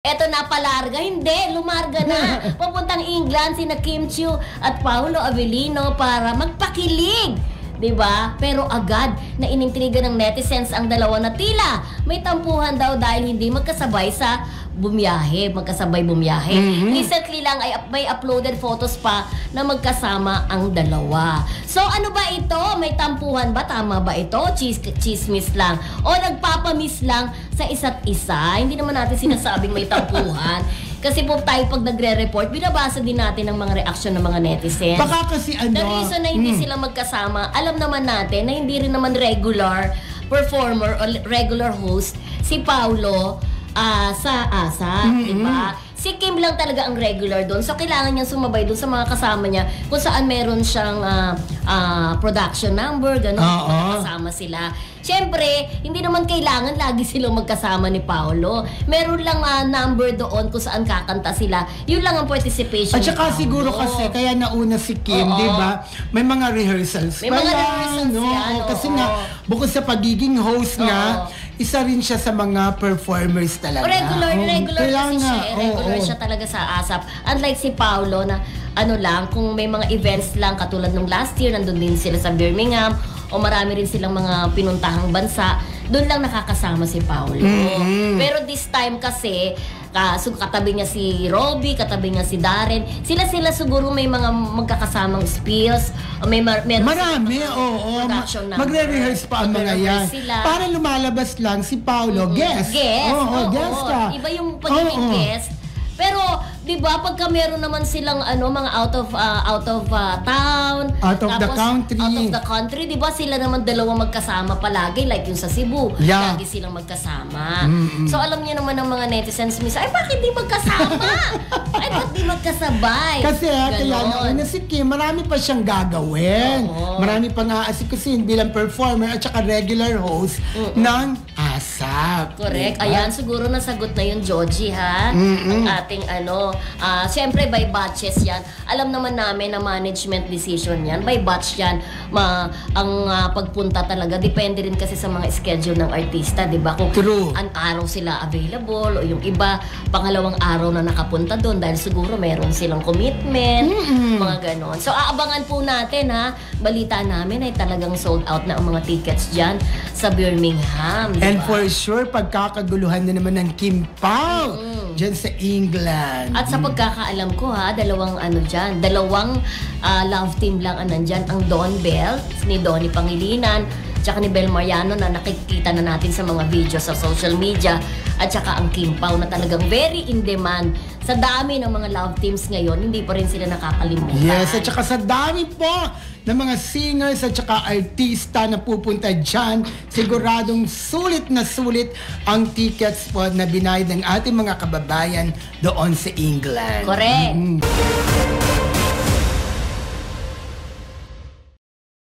Eto na palarga, hindi, lumarga na. Papuntang England sina Kim Chiu at Paolo Avellino para magpakilig. 'Di ba? Pero agad na inintriga ng netizens ang dalawa na tila may tampuhan daw dahil hindi magkasabay sa magkasabay bumiyahe. Recently lang ay may uploaded photos pa na magkasama ang dalawa. So ano ba ito? May tampuhan ba? Tama ba ito? Chismis lang. O nagpapamiss lang sa isa't isa? Hindi naman natin sinasabing may tampuhan. Kasi po tayo pag nagre-report, binabasa din natin ang mga reaksyon ng mga netizens. Baka kasi ano... The reason na hindi sila magkasama, alam naman natin na hindi rin naman regular performer o regular host si Paolo sa ASA, diba? Si Kim lang talaga ang regular doon. So, kailangan niyang sumabay doon sa mga kasama niya kung saan meron siyang production number, gano'n, kasama sila. Siyempre, hindi naman kailangan lagi silang magkasama ni Paolo. Meron lang number doon kung saan kakanta sila. Yun lang ang participation at saka ni Paolo. Siguro kasi, kaya nauna si Kim, di ba? May mga rehearsals. May mga rehearsals yan. Kasi nga, bukod sa pagiging host nga, isa rin siya sa mga performers talaga. Regular kasi siya. Regular siya talaga sa ASAP. Unlike si Paolo na kung may mga events lang katulad nung last year, nandun din sila sa Birmingham o marami rin silang mga pinuntahang bansa, doon lang nakakasama si Paolo. Pero this time kasi, katabi niya si Robby, katabi niya si Darren. Sila siguro may mga magkakasamang spills. Marami, magre-rehearse pa ang mga yan. Para lumalabas lang si Paolo, guest. Guest ka. Iba yung pagiging guest. Pero, di ba, pagka meron naman silang mga out of town, out of the country, di ba, sila naman dalawa magkasama palagi, like yung sa Cebu, lagi silang magkasama. So, alam niyo naman ng mga netizens minsan, ay, bakit di magkasama? Ay, bakit di magkasabay? Kasi, kaya nauna si Kim, marami pa siyang gagawin. Marami pa nga asikusin bilang performer at saka regular host ng ASAP. Correct. Diba? Ayan, siguro nasagot na yung Joji, ha? Ang ating siyempre by batches yan. Alam naman namin na management decision yan. By batch yan. Ang pagpunta talaga, depende rin kasi sa mga schedule ng artista, di ba? Kung an araw sila available o yung iba, pangalawang araw na nakapunta doon dahil siguro meron silang commitment, mga ganon. So, aabangan po natin, ha? Balita namin ay talagang sold out na ang mga tickets dyan sa Birmingham. Diba? And for sure, pagkakaguluhan na naman ng Kim Pao dyan sa England. At sa pagkakaalam ko, dalawang love team lang ang nandyan. Ang Don Bell, ni Donnie Pangilinan, tsaka ni Bel Mariano na nakikita na natin sa mga video sa social media, at saka ang Kim Pao na talagang very in demand. Sa dami ng mga love teams ngayon, hindi pa rin sila nakakalimutan. Yes, at saka sa dami po ng mga singers at saka artista na pupunta dyan, siguradong sulit na sulit ang tickets po na binayad ng ating mga kababayan doon sa England. Correct.